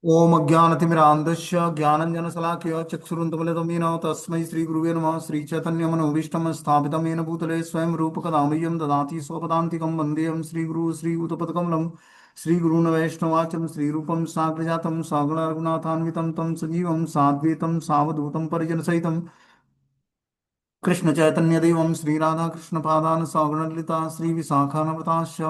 ओम अज्ञानतिमिरान्धस्य ज्ञानञ्जनशलाकया चक्षुरुन्मिलितं येन तस्मै श्रीगुरुवे नमः। श्रीचैतन्यमनोभीष्टं स्थापितं येन भूतले स्वयं रूपकदामह्यं ददाति स्वपदान्तिकं वन्देऽहं श्रीगुरुः श्रीयुतपदकमलं। श्रीगुरून् वैष्णवाचं श्रीरूपं साग्रजातं सागररघुनाथान्वितं तं सजीवं साद्वैतं सावधूतं परिजनसहितं कृष्ण चैतन्य देवं श्री राधा कृष्ण पादान सगणलिता श्री विशाखानवताश्च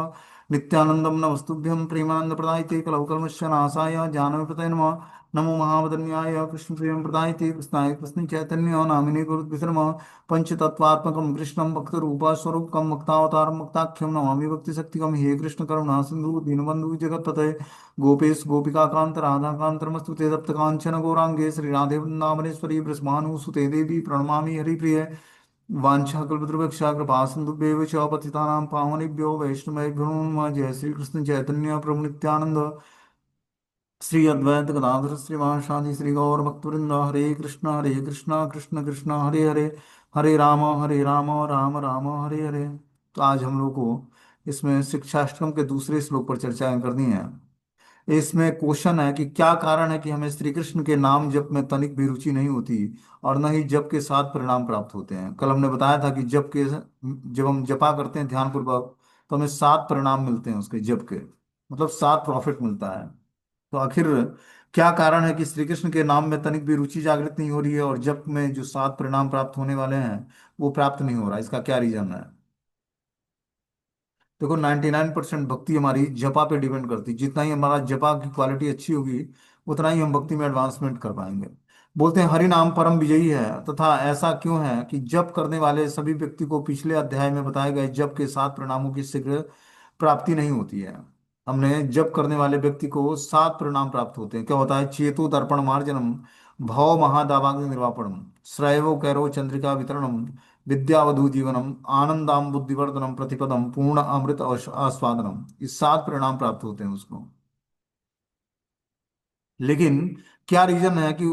नित्यानंदम नमस्तुभ्यं प्रेमानंद प्रदायते कलौकलमस्य नाशाय जानवीपतये नमः। नमो महावदन्याय कृष्ण प्रेम प्रदायते कृष्णाय कृष्ण चैतन्य नामिने गुरुद्विषे नमः। पंचतत्वात्मकं कृष्णं भक्तरूपस्वरूपकं मुक्तावतारं मुक्ताख्यं नमामि भक्तिशक्तिकं। हे कृष्ण करुणा सिंधु दीनबंधु जगत्पते गोपेश गोपिकाकांत राधाकांत नमस्तु ते तप्त कांचन गौरांगे श्री राधे वृंदावनेश्वरी ब्रह्मानुसुते देवी प्रणमामि हरिप्रिय। वाञ्छाकल्पतरुभ्यश्च कृपासिन्धुभ्येव च पतितानां पावनेभ्यो वैष्णवेभ्यो नमः। जय श्री कृष्ण चैतन्य प्रभु नित्यानंद श्री अद्वैत गदाधर श्रीवासादि श्री गौर भक्तवृंद। हरे कृष्णा कृष्ण कृष्ण हरे हरे, हरे राम राम राम हरे हरे। तो आज हम लोग को इसमें शिक्षाष्टकम के दूसरे श्लोक पर चर्चा करनी है। इसमें क्वेश्चन है कि क्या कारण है कि हमें श्री कृष्ण के नाम जप में तनिक भी रुचि नहीं होती और न ही जप के साथ परिणाम प्राप्त होते हैं। कल हमने बताया था कि जब हम जपा करते हैं ध्यान पूर्वक तो हमें 7 परिणाम मिलते हैं उसके जप के, मतलब 7 प्रॉफिट मिलता है। तो आखिर क्या कारण है कि श्री कृष्ण के नाम में तनिक भी रुचि जागृत नहीं हो रही है और जप में जो 7 परिणाम प्राप्त होने वाले हैं वो प्राप्त नहीं हो रहा, इसका क्या रीजन है? देखो 99% भक्ति हमारी जपा पे डिपेंड करती है। जितना ही हमारा जपा की क्वालिटी अच्छी होगी उतना ही हम भक्ति में एडवांसमेंट कर पाएंगे। बोलते हैं हरि नाम परम विजयी है, तथा ऐसा क्यों है कि जप करने वाले सभी व्यक्ति को पिछले अध्याय में बताए गए जप के 7 परिणामों की शीघ्र प्राप्ति नहीं होती है। हमने जप करने वाले व्यक्ति को 7 परिणाम प्राप्त होते हैं। क्या होता है? चेतो दर्पण मार्जनम, भव महादावाग्नि निर्वापणम, श्रैवो कैरो चंद्रिका वितरणम, विद्यावधु जीवनम, आनंदाम बुद्धिवर्धनम, प्रतिपदम, पूर्ण अमृत आस्वादनम। ये 7 परिणाम प्राप्त होते हैं उसको। लेकिन क्या रीजन है कि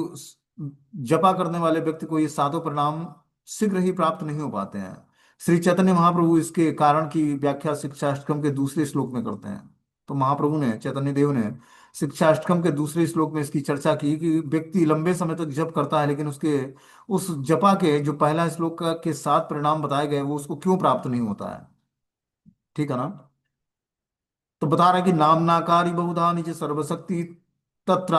जपा करने वाले व्यक्ति को ये सातों परिणाम शीघ्र ही प्राप्त नहीं हो पाते हैं? श्री चैतन्य महाप्रभु इसके कारण की व्याख्या शिक्षाष्टकम के दूसरे श्लोक में करते हैं। तो महाप्रभु ने, चैतन्य देव ने शिक्षाष्टकम के दूसरे श्लोक में इसकी चर्चा की कि व्यक्ति लंबे समय तक जप करता है लेकिन उसके उस जपा के जो पहला श्लोक के 7 परिणाम बताए गए वो उसको क्यों प्राप्त नहीं होता है। ठीक है ना? तो बता रहा है कि नामनाकारी बहुधा निज सर्वशक्ति तत्र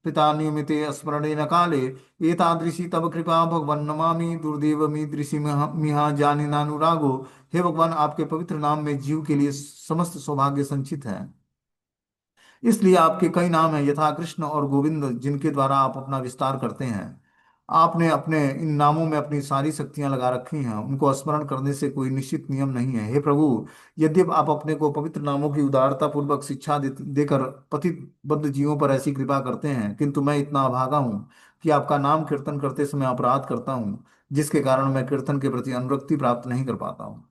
पिता नियमिते स्मरणेन काले एतादृशी तव कृपा भगवन् नमामि दुर्देव मीदृशी मिहा जानी नानुरागो। हे भगवान, आपके पवित्र नाम में जीव के लिए समस्त सौभाग्य संचित है। इसलिए आपके कई नाम हैं यथा कृष्ण और गोविंद, जिनके द्वारा आप अपना विस्तार करते हैं। आपने अपने इन नामों में अपनी सारी शक्तियां लगा रखी हैं, उनको स्मरण करने से कोई निश्चित नियम नहीं है। हे प्रभु, यद्यप आप अपने को पवित्र नामों की उदारता पूर्वक शिक्षा देकर पतित बद्ध जीवों पर ऐसी कृपा करते हैं, किंतु मैं इतना अभागा हूँ कि आपका नाम कीर्तन करते समय अपराध करता हूँ, जिसके कारण मैं कीर्तन के प्रति अनुरक्ति प्राप्त नहीं कर पाता हूँ।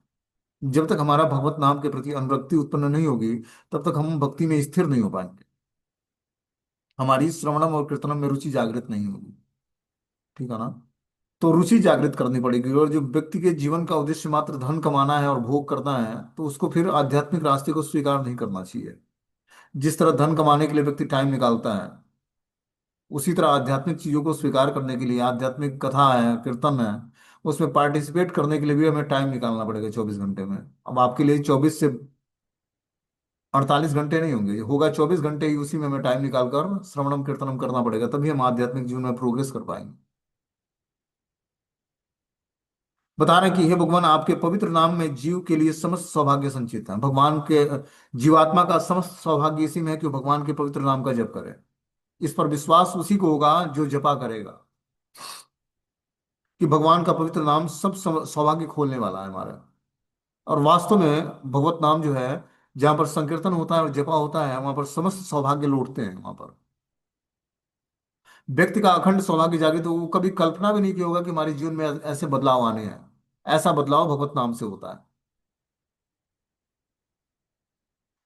जब तक हमारा भगवत नाम के प्रति अनुरक्ति उत्पन्न नहीं होगी तब तक हम भक्ति में स्थिर नहीं हो पाएंगे। हमारी श्रवणम और कीर्तनम में रुचि जागृत नहीं होगी। ठीक है ना? तो रुचि जागृत करनी पड़ेगी। और जो व्यक्ति के जीवन का उद्देश्य मात्र धन कमाना है और भोग करना है तो उसको फिर आध्यात्मिक रास्ते को स्वीकार नहीं करना चाहिए। जिस तरह धन कमाने के लिए व्यक्ति टाइम निकालता है, उसी तरह आध्यात्मिक चीजों को स्वीकार करने के लिए, आध्यात्मिक कथा है, कीर्तन है, उसमें पार्टिसिपेट करने के लिए भी हमें टाइम निकालना पड़ेगा 24 घंटे में। अब आपके लिए 24 से 48 घंटे नहीं होंगे, होगा 24 घंटे ही, उसी में हमें टाइम निकाल कर श्रवणम कीर्तनम करना पड़ेगा, तभी हम आध्यात्मिक जीवन में प्रोग्रेस कर पाएंगे। बता रहे हैं कि हे भगवान, आपके पवित्र नाम में जीव के लिए समस्त सौभाग्य संचित है। भगवान के जीवात्मा का समस्त सौभाग्य इसी में है कि वो भगवान के पवित्र नाम का जप करे। इस पर विश्वास उसी को होगा जो जपा करेगा कि भगवान का पवित्र नाम सब सौभाग्य खोलने वाला है हमारा। और वास्तव में भगवत नाम जो है, जहाँ पर संकीर्तन होता है और जपा होता है, वहां पर समस्त सौभाग्य लौटते हैं। वहां पर व्यक्ति का अखंड सौभाग्य जागे तो वो कभी कल्पना भी नहीं किया होगा कि हमारे जीवन में ऐसे बदलाव आने हैं। ऐसा बदलाव भगवत नाम से होता है।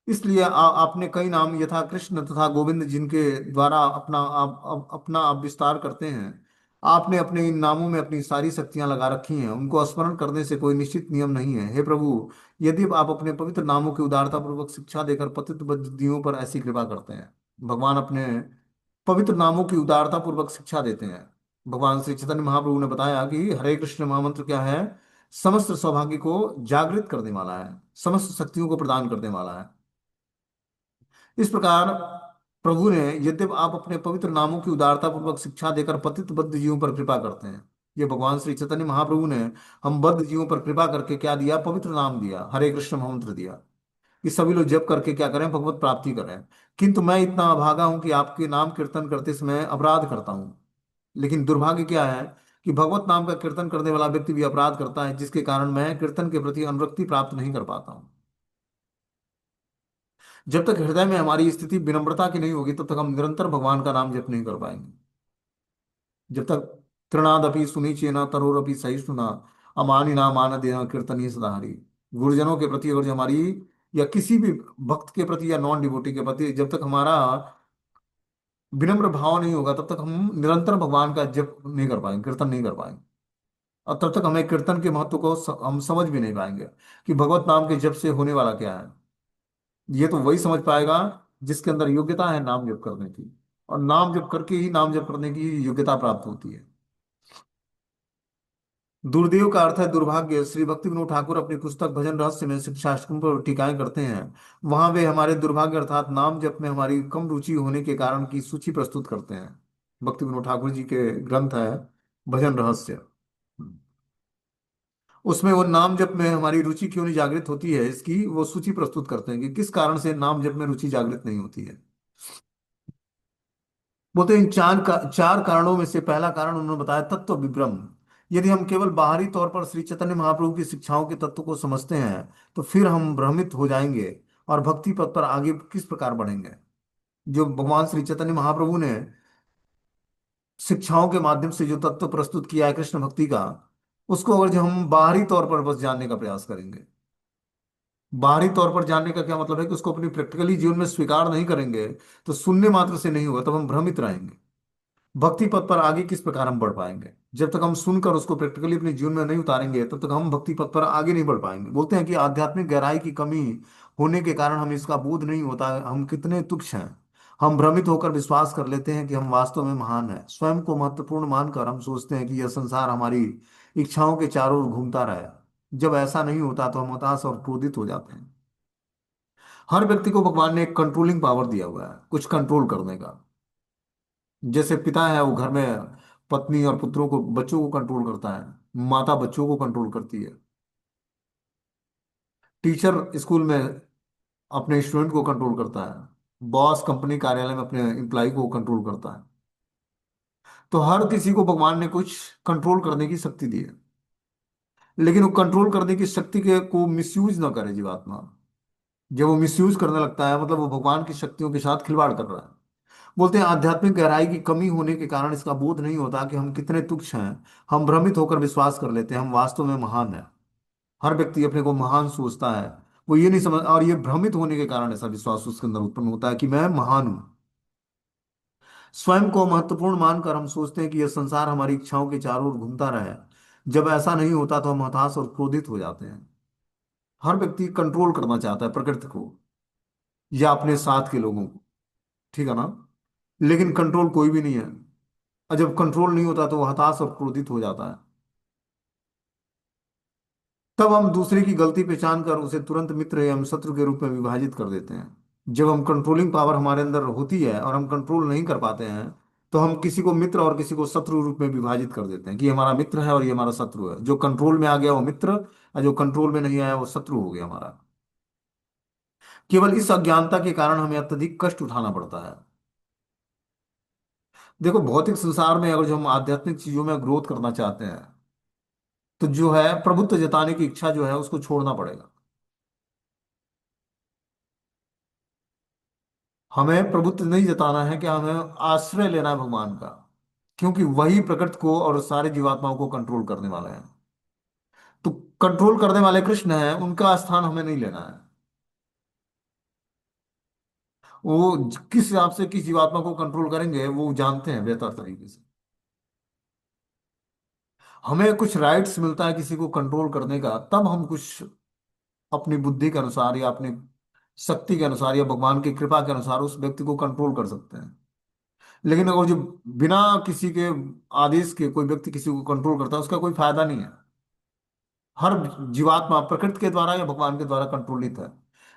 इसलिए आपने कई नाम यथा कृष्ण तथा गोविंद, जिनके द्वारा अपना आप विस्तार करते हैं, आपने अपने इन नामों में अपनी सारी शक्तियां लगा रखी हैं, उनको स्मरण करने से कोई निश्चित नियम नहीं है। हे प्रभु, यदि आप अपने पवित्र नामों की उदारता पूर्वक शिक्षा देकर पतित बद्धियों पर ऐसी कृपा करते हैं भगवान अपने पवित्र नामों की उदारता पूर्वक शिक्षा देते हैं। भगवान श्री चैतन्य महाप्रभु ने बताया कि हरे कृष्ण महामंत्र क्या है? समस्त सौभाग्य को जागृत करने वाला है, समस्त शक्तियों को प्रदान करने वाला है। इस प्रकार प्रभु ने, यद्यप आप अपने पवित्र नामों की उदारता पूर्वक शिक्षा देकर पतित बद्ध जीवों पर कृपा करते हैं, ये भगवान श्री चैतन्य महाप्रभु ने हम बद्ध जीवों पर कृपा करके क्या दिया? पवित्र नाम दिया, हरे कृष्ण महामंत्र दिया कि सभी लोग जप करके क्या करें? भगवत प्राप्ति करें। किंतु मैं इतना अभागा हूं कि आपके नाम कीर्तन करते समय अपराध करता हूं। लेकिन दुर्भाग्य क्या है कि भगवत नाम का कीर्तन करने वाला व्यक्ति भी अपराध करता है, जिसके कारण मैं कीर्तन के प्रति अनुरक्ति प्राप्त नहीं कर पाता हूं। जब तक हृदय में हमारी स्थिति विनम्रता की नहीं होगी, तब तक हम निरंतर भगवान का नाम जप नहीं कर पाएंगे। जब तक तृणादपि सुनिचेना तरोरपि सहिष्णुना अमानिना मान देना कीर्तनीय सदाहरि। गुरुजनों के प्रति, और जो हमारी, या किसी भी भक्त के प्रति या नॉन डिवोटी के प्रति, जब तक हमारा विनम्र भाव नहीं होगा, तब तक हम निरंतर भगवान का जप नहीं कर पाएंगे, कीर्तन नहीं कर पाएंगे। और तब तक हमें कीर्तन के महत्व को हम समझ भी नहीं पाएंगे कि भगवत नाम के जप से होने वाला क्या है। ये तो वही समझ पाएगा जिसके अंदर योग्यता है नाम जप करने की, और नाम जप करके ही नाम जप करने की योग्यता प्राप्त होती है। दुर्देव का अर्थ है दुर्भाग्य। श्री भक्ति विनोद ठाकुर अपनी पुस्तक भजन रहस्य में शिक्षाष्टकम पर टीकाएं करते हैं। वहां वे हमारे दुर्भाग्य अर्थात नाम जप में हमारी कम रुचि होने के कारण की सूची प्रस्तुत करते हैं। भक्ति विनोद ठाकुर जी के ग्रंथ है भजन रहस्य। उसमें वो नाम जप में हमारी रुचि क्यों नहीं जागृत होती है, इसकी वो सूची प्रस्तुत करते हैं कि किस कारण से नाम जप में रुचि जागृत नहीं होती है। बोलते हैं इन चार कारणों में से पहला कारण उन्होंने बताया तत्व विभ्रम। यदि हम केवल बाहरी तौर पर श्री चैतन्य महाप्रभु की शिक्षाओं के तत्व को समझते हैं, तो फिर हम भ्रमित हो जाएंगे और भक्ति पथ पर आगे किस प्रकार बढ़ेंगे। जो भगवान श्री चैतन्य महाप्रभु ने शिक्षाओं के माध्यम से जो तत्व प्रस्तुत किया है कृष्ण भक्ति का, उसको अगर जो हम बाहरी तौर पर बस जानने का प्रयास करेंगे, बाहरी तौर पर जानने का क्या मतलब है कि उसको अपनी प्रैक्टिकली जीवन में स्वीकार नहीं करेंगे, तो सुनने मात्र से नहीं होगा, तब हम भ्रमित रहेंगे। भक्ति पथ पर आगे किस प्रकार हम बढ़ पाएंगे? जब तक हम सुनकर उसको प्रैक्टिकली अपने जीवन में नहीं उतारेंगे, तब तक हम भक्ति पथ पर आगे नहीं बढ़ पाएंगे। बोलते हैं कि आध्यात्मिक गहराई की कमी होने के कारण हमें इसका बोध नहीं होता हम कितने तुच्छ हैं। हम भ्रमित होकर विश्वास कर लेते हैं कि हम वास्तव में महान हैं। स्वयं को महत्वपूर्ण मानकर हम सोचते हैं कि यह संसार हमारी इच्छाओं के चारों ओर घूमता रहे। जब ऐसा नहीं होता तो हम हताश और क्रोधित हो जाते हैं। हर व्यक्ति को भगवान ने एक कंट्रोलिंग पावर दिया हुआ है, कुछ कंट्रोल करने का। जैसे पिता है वो घर में पत्नी और पुत्रों को, बच्चों को कंट्रोल करता है, माता बच्चों को कंट्रोल करती है, टीचर स्कूल में अपने स्टूडेंट को कंट्रोल करता है, बॉस कंपनी कार्यालय में अपने एम्प्लॉय को कंट्रोल करता है। तो हर किसी को भगवान ने कुछ कंट्रोल करने की शक्ति दी है। लेकिन वो कंट्रोल करने की शक्ति के को मिसयूज ना करे जीवात्मा। जब वो मिसयूज करने लगता है, मतलब वो भगवान की शक्तियों के साथ खिलवाड़ कर रहा है। बोलते हैं आध्यात्मिक गहराई की कमी होने के कारण इसका बोध नहीं होता कि हम कितने तुच्छ हैं। हम भ्रमित होकर विश्वास कर लेते हैं हम वास्तव में महान हैं। हर व्यक्ति अपने को महान सोचता है। वो ये नहीं समझ, और ये भ्रमित होने के कारण ऐसा विश्वास उसके अंदर उत्पन्न होता है कि मैं महान हूं। स्वयं को महत्वपूर्ण मानकर हम सोचते हैं कि यह संसार हमारी इच्छाओं के चारों ओर घूमता रहे। जब ऐसा नहीं होता तो हम हताश और क्रोधित हो जाते हैं। हर व्यक्ति कंट्रोल करना चाहता है प्रकृति को या अपने साथ के लोगों को, ठीक है ना? लेकिन कंट्रोल कोई भी नहीं है। और जब कंट्रोल नहीं होता तो वो हताश और क्रोधित हो जाता है। तब हम दूसरे की गलती पहचान कर उसे तुरंत मित्र या शत्रु के रूप में विभाजित कर देते हैं। जब हम कंट्रोलिंग पावर हमारे अंदर होती है और हम कंट्रोल नहीं कर पाते हैं, तो हम किसी को मित्र और किसी को शत्रु रूप में विभाजित कर देते हैं कि ये हमारा मित्र है और ये हमारा शत्रु है। जो कंट्रोल में आ गया वो मित्र, और जो कंट्रोल में नहीं आया वो शत्रु हो गया हमारा। केवल इस अज्ञानता के कारण हमें अत्यधिक कष्ट उठाना पड़ता है। देखो भौतिक संसार में अगर जो हम आध्यात्मिक चीजों में ग्रोथ करना चाहते हैं, तो जो है प्रभुत्व जताने की इच्छा जो है उसको छोड़ना पड़ेगा। हमें प्रभुत्व नहीं जताना है कि हमें आश्रय लेना है भगवान का, क्योंकि वही प्रकृति को और सारे जीवात्माओं को कंट्रोल करने वाले हैं। तो कंट्रोल करने वाले कृष्ण हैं, उनका स्थान हमें नहीं लेना है। वो किस हिसाब से किस जीवात्मा को कंट्रोल करेंगे वो जानते हैं बेहतर तरीके से। हमें कुछ राइट्स मिलता है किसी को कंट्रोल करने का, तब हम कुछ अपनी बुद्धि के अनुसार या अपने शक्ति के अनुसार या भगवान की कृपा के अनुसार उस व्यक्ति को कंट्रोल कर सकते हैं। लेकिन अगर जो बिना किसी के आदेश के कोई व्यक्ति किसी को कंट्रोल करता है, उसका कोई फायदा नहीं है। हर जीवात्मा प्रकृति के द्वारा या भगवान के द्वारा कंट्रोलित है।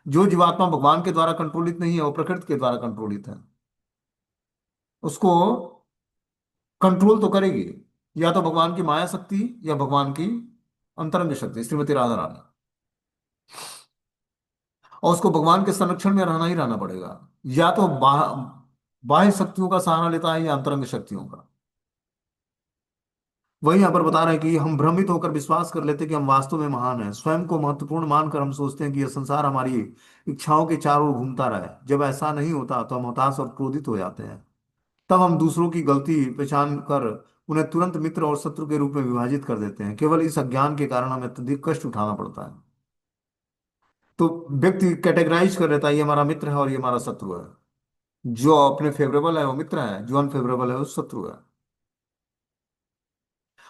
जो जीवात्मा भगवान के द्वारा कंट्रोलित नहीं है, वो प्रकृति के द्वारा कंट्रोलित है। उसको कंट्रोल तो करेगी या तो भगवान की माया शक्ति या भगवान की अंतरंग शक्ति श्रीमती राधा रानी। और उसको भगवान के संरक्षण में रहना ही रहना पड़ेगा। या तो बाह्य शक्तियों का सहारा लेता है या अंतरंग शक्तियों का। वही यहाँ पर बता रहे हैं कि हम भ्रमित होकर विश्वास कर लेते हैं कि हम वास्तव में महान हैं। स्वयं को महत्वपूर्ण मानकर हम सोचते हैं कि यह संसार हमारी इच्छाओं के चारों ओर घूमता रहे। जब ऐसा नहीं होता तो हम हताश और क्रोधित हो जाते हैं। तब हम दूसरों की गलती पहचान कर उन्हें तुरंत मित्र और शत्रु के रूप में विभाजित कर देते हैं। केवल इस अज्ञान के कारण हमें अत्यधिक कष्ट उठाना पड़ता है। तो व्यक्ति कैटेगराइज कर लेता है, ये हमारा मित्र है और ये हमारा शत्रु है। जो अपने फेवरेबल है वो मित्र है, जो अनफेवरेबल है वो शत्रु है।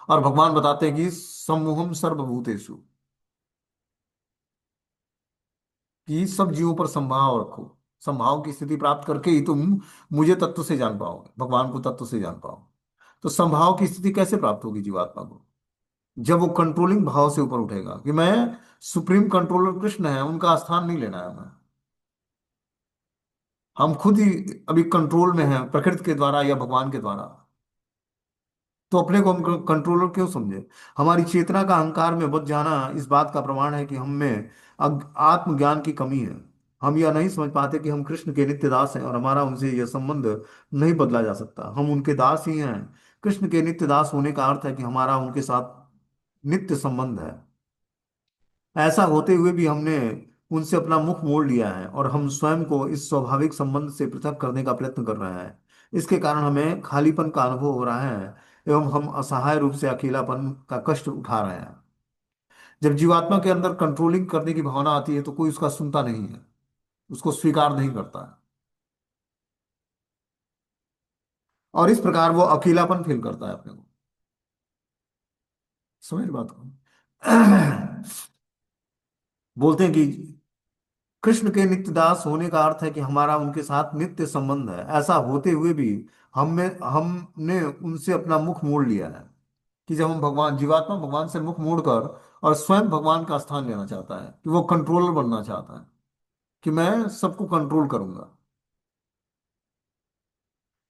और भगवान बताते हैं कि सम्मोहम सर्वभूतेषु, कि सब जीवों पर संभाव रखो। संभाव की स्थिति प्राप्त करके ही तुम मुझे तत्व से जान पाओगे, भगवान को तत्व से जान पाओगे। तो संभाव की स्थिति कैसे प्राप्त होगी जीवात्मा को? जब वो कंट्रोलिंग भाव से ऊपर उठेगा कि मैं सुप्रीम कंट्रोलर कृष्ण है, उनका स्थान नहीं लेना है हमें। हम खुद ही अभी कंट्रोल में हैं प्रकृति के द्वारा या भगवान के द्वारा। तो अपने को हम कंट्रोलर क्यों समझे? हमारी चेतना का अहंकार में बच जाना इस बात का प्रमाण है कि हम में आत्मज्ञान की कमी है। हम यह नहीं समझ पाते कि हम कृष्ण के नित्य दास हैं और हमारा उनसे यह संबंध नहीं बदला जा सकता। हम उनके दास ही हैं। कृष्ण के नित्य दास होने का अर्थ है कि हमारा उनके साथ नित्य संबंध है। ऐसा होते हुए भी हमने उनसे अपना मुख मोड़ लिया है और हम स्वयं को इस स्वाभाविक संबंध से पृथक करने का प्रयत्न कर रहे हैं। इसके कारण हमें खालीपन का अनुभव हो रहा है एवं हम असहाय रूप से अकेलापन का कष्ट उठा रहे हैं। जब जीवात्मा के अंदर कंट्रोलिंग करने की भावना आती है तो कोई उसका सुनता नहीं है, उसको स्वीकार नहीं करता है। और इस प्रकार वो अकेलापन फील करता है अपने को। समझ रहे बात को? बोलते हैं कि कृष्ण के नित्य दास होने का अर्थ है कि हमारा उनके साथ नित्य संबंध है। ऐसा होते हुए भी हमने उनसे अपना मुख मोड़ लिया है। कि जब हम भगवान जीवात्मा भगवान से मुख मोड़कर और स्वयं भगवान का स्थान लेना चाहता है, कि वो कंट्रोलर बनना चाहता है, कि मैं सबको कंट्रोल करूंगा।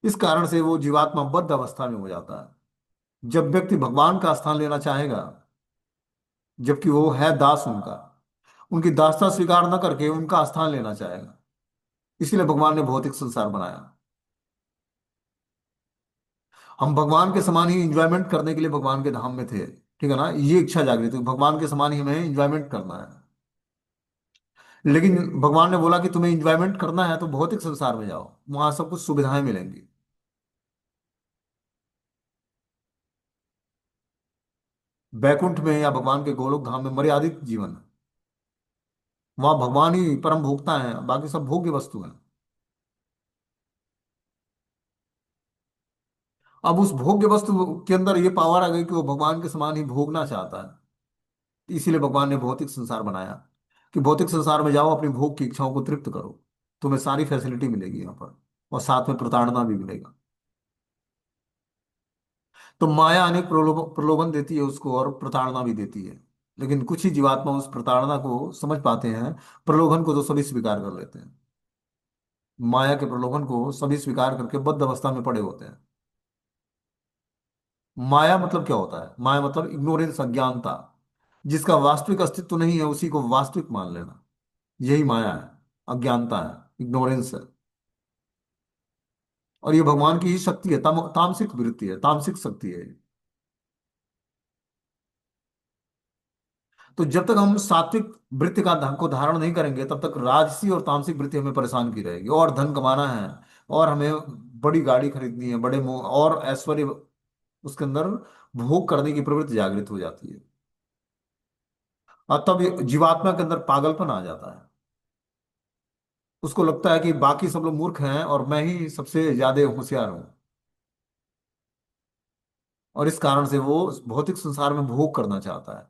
इस कारण से वो जीवात्मा बद्ध अवस्था में हो जाता है। जब व्यक्ति भगवान का स्थान लेना चाहेगा, जबकि वो है दास उनका, उनकी दासता स्वीकार न करके उनका स्थान लेना चाहेगा। इसीलिए भगवान ने भौतिक संसार बनाया। हम भगवान के समान ही इंजॉयमेंट करने के लिए भगवान के धाम में थे, ठीक है ना? ये इच्छा जागृत हुई, भगवान के समान ही हमें इंजॉयमेंट करना है। लेकिन भगवान ने बोला कि तुम्हें इंजॉयमेंट करना है तो भौतिक संसार में जाओ, वहां सब कुछ सुविधाएं मिलेंगी। बैकुंठ में या भगवान के गोलोक धाम में मर्यादित जीवन है। वहां भगवान ही परम भोक्ता है, बाकी सब भोग्य वस्तु है। अब उस भोग्य वस्तु के अंदर ये पावर आ गई कि वो भगवान के समान ही भोगना चाहता है। इसीलिए भगवान ने भौतिक संसार बनाया, कि भौतिक संसार में जाओ, अपनी भोग की इच्छाओं को तृप्त करो। तुम्हें सारी फैसिलिटी मिलेगी यहाँ पर, और साथ में प्रताड़ना भी मिलेगा। तो माया अनेक प्रलोभन देती है उसको और प्रताड़ना भी देती है। लेकिन कुछ ही जीवात्मा उस प्रताड़ना को समझ पाते हैं। प्रलोभन को तो सभी स्वीकार कर लेते हैं। माया के प्रलोभन को सभी स्वीकार करके बद्ध अवस्था में पड़े होते हैं। माया मतलब क्या होता है? माया मतलब इग्नोरेंस, अज्ञानता। जिसका वास्तविक अस्तित्व नहीं है उसी को वास्तविक मान लेना, यही माया है, अज्ञानता है, इग्नोरेंस है। और ये भगवान की ही शक्ति है, तामसिक वृत्ति है, तामसिक शक्ति है। तो जब तक हम सात्विक वृत्ति को धारण नहीं करेंगे, तब तक राजसी और तामसिक वृत्ति हमें परेशान की रहेगी। और धन कमाना है, और हमें बड़ी गाड़ी खरीदनी है, बड़े और ऐश्वर्य, उसके अंदर भोग करने की प्रवृत्ति जागृत हो जाती है। और तब ये जीवात्मा के अंदर पागलपन आ जाता है। उसको लगता है कि बाकी सब लोग मूर्ख हैं और मैं ही सबसे ज्यादा होशियार हूं। और इस कारण से वो भौतिक संसार में भोग करना चाहता है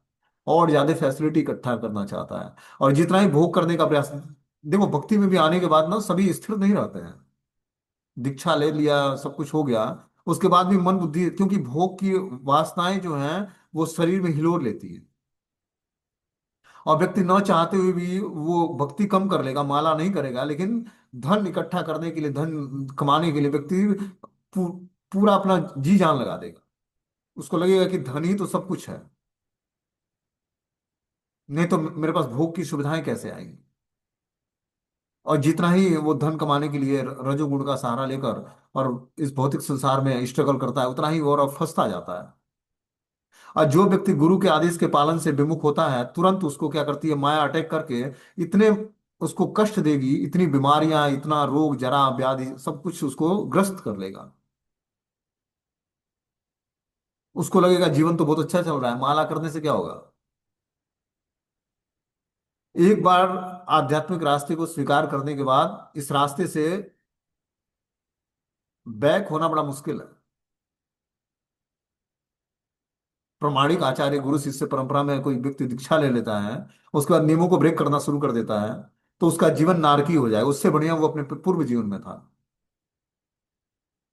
और ज्यादा फैसिलिटी इकट्ठा करना चाहता है। और जितना ही भोग करने का प्रयास देखो भक्ति में भी आने के बाद ना सभी स्थिर नहीं रहते हैं। दीक्षा ले लिया, सब कुछ हो गया, उसके बाद भी मन बुद्धि, क्योंकि भोग की वासनाएं जो हैं वो शरीर में हिलोर लेती है। और व्यक्ति न चाहते हुए भी वो भक्ति कम कर लेगा, माला नहीं करेगा, लेकिन धन इकट्ठा करने के लिए, धन कमाने के लिए व्यक्ति पू, पूरा अपना जी जान लगा देगा। उसको लगेगा कि धन ही तो सब कुछ है, नहीं तो मेरे पास भोग की सुविधाएं कैसे आएंगी। और जितना ही वो धन कमाने के लिए रजोगुण का सहारा लेकर और इस भौतिक संसार में स्ट्रगल करता है, उतना ही वो और फंसता जाता है। और जो व्यक्ति गुरु के आदेश के पालन से विमुख होता है, तुरंत उसको क्या करती है माया, अटैक करके इतने उसको कष्ट देगी, इतनी बीमारियां, इतना रोग जरा व्याधि सब कुछ उसको ग्रस्त कर लेगा। उसको लगेगा जीवन तो बहुत अच्छा चल रहा है, माला करने से क्या होगा। एक बार आध्यात्मिक रास्ते को स्वीकार करने के बाद इस रास्ते से बैक होना बड़ा मुश्किल है। प्रमाणिक आचार्य गुरु शिष्य परंपरा में कोई व्यक्ति दीक्षा ले लेता है, उसके बाद नियमों को ब्रेक करना शुरू कर देता है, तो उसका जीवन नारकीय हो जाएगा। उससे बढ़िया वो अपने पूर्व जीवन में था।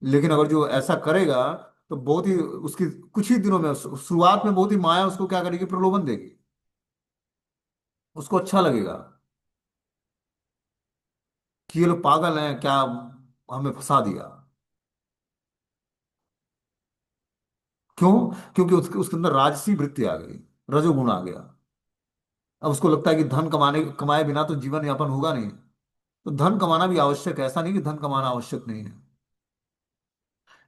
लेकिन अगर जो ऐसा करेगा तो बहुत ही उसकी कुछ ही दिनों में, शुरुआत में बहुत ही माया उसको क्या करेगी, प्रलोभन देगी। उसको अच्छा लगेगा कि ये लोग पागल हैं क्या, हमें फंसा दिया। क्यों? क्योंकि उसके उसके अंदर राजसी वृत्ति आ गई, रजोगुण आ गया। अब उसको लगता है कि धन कमाए बिना तो जीवन यापन होगा नहीं। तो धन कमाना भी आवश्यक है, ऐसा नहीं कि धन कमाना आवश्यक नहीं है।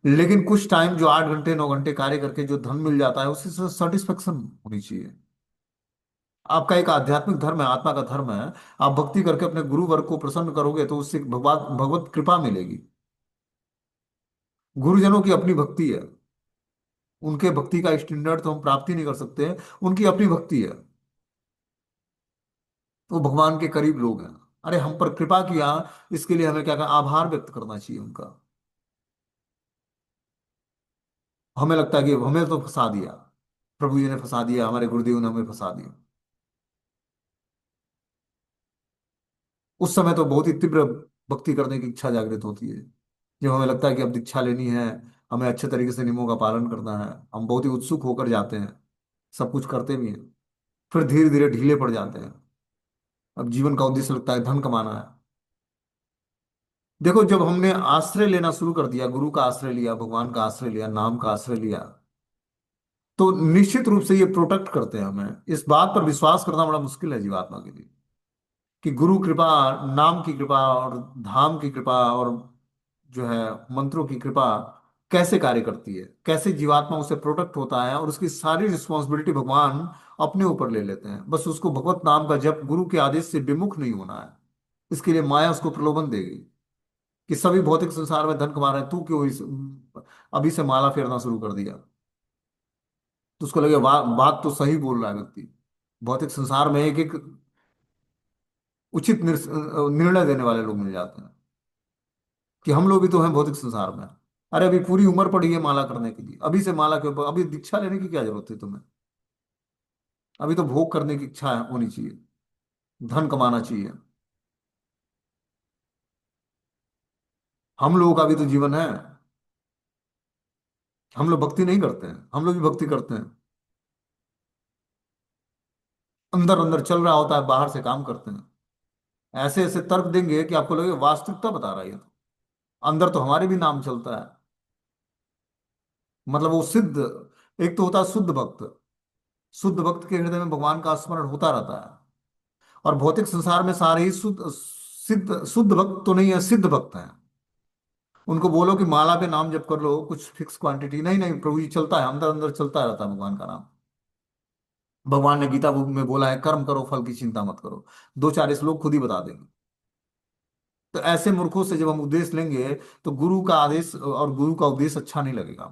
लेकिन कुछ टाइम जो 8 घंटे 9 घंटे कार्य करके जो धन मिल जाता है उससे सेटिस्फेक्शन होनी चाहिए। आपका एक आध्यात्मिक धर्म है, आत्मा का धर्म है। आप भक्ति करके अपने गुरु वर्ग को प्रसन्न करोगे तो उससे भगवत भगवत कृपा मिलेगी। गुरुजनों की अपनी भक्ति है, उनके भक्ति का स्टैंडर्ड तो हम प्राप्त ही नहीं कर सकते। उनकी अपनी भक्ति है, वो भगवान के करीब लोग हैं। अरे हम पर कृपा किया, इसके लिए हमें क्या क्या आभार व्यक्त करना चाहिए उनका। हमें लगता है कि हमें तो फंसा दिया, प्रभु जी ने फंसा दिया, हमारे गुरुदेव ने हमें फंसा दिया। उस समय तो बहुत ही तीव्र भक्ति करने की इच्छा जागृत होती है। जब हमें लगता है कि अब दीक्षा लेनी है, हमें अच्छे तरीके से नियमों का पालन करना है, हम बहुत ही उत्सुक होकर जाते हैं, सब कुछ करते भी हैं। फिर धीरे धीरे ढीले पड़ जाते हैं। अब जीवन का उद्देश्य लगता है धन कमाना है। देखो जब हमने आश्रय लेना शुरू कर दिया, गुरु का आश्रय लिया, भगवान का आश्रय लिया, नाम का आश्रय लिया, तो निश्चित रूप से ये प्रोटेक्ट करते हैं हमें। इस बात पर विश्वास करना बड़ा मुश्किल है जीवात्मा के लिए कि गुरु कृपा, नाम की कृपा और धाम की कृपा और जो है मंत्रों की कृपा कैसे कार्य करती है, कैसे जीवात्मा उसे प्रोटेक्ट होता है और उसकी सारी रिस्पॉन्सिबिलिटी भगवान अपने ऊपर ले लेते हैं। बस उसको भगवत नाम का जप, गुरु के आदेश से विमुख नहीं होना है। इसके लिए माया उसको प्रलोभन देगी कि सभी भौतिक संसार में धन कमा रहे हैं, तू क्यों अभी से माला फेरना शुरू कर दिया। तो उसको लगे बात तो सही बोल रहा है व्यक्ति। भौतिक संसार में एक एक उचित निर्णय देने वाले लोग मिल जाते हैं कि हम लोग भी तो हैं भौतिक संसार में। अरे अभी पूरी उम्र पड़ी है माला करने के लिए, अभी से माला के ऊपर, अभी दीक्षा लेने की क्या जरूरत है तुम्हें। अभी तो भोग करने की इच्छा होनी चाहिए, धन कमाना चाहिए। हम लोगों का भी तो जीवन है। हम लोग भक्ति नहीं करते हैं, हम लोग भी भक्ति करते हैं। अंदर अंदर चल रहा होता है, बाहर से काम करते हैं। ऐसे ऐसे तर्क देंगे कि आपको लगे वास्तविकता बता रहा है ये तो। अंदर तो हमारे भी नाम चलता है। मतलब वो सिद्ध, एक तो होता है शुद्ध भक्त। शुद्ध भक्त के हृदय में भगवान का स्मरण होता रहता है। और भौतिक संसार में सारे ही शुद्ध भक्त तो नहीं है, सिद्ध भक्त हैं। उनको बोलो कि माला पे नाम जप कर लो, कुछ फिक्स क्वांटिटी नहीं, नहीं प्रभु जी चलता है, अंदर अंदर चलता रहता है भगवान का नाम। भगवान ने गीता बुक में बोला है कर्म करो फल की चिंता मत करो। दो चार श्लोक खुद ही बता देंगे। तो ऐसे मूर्खों से जब हम उपदेश लेंगे तो गुरु का आदेश और गुरु का उपदेश अच्छा नहीं लगेगा।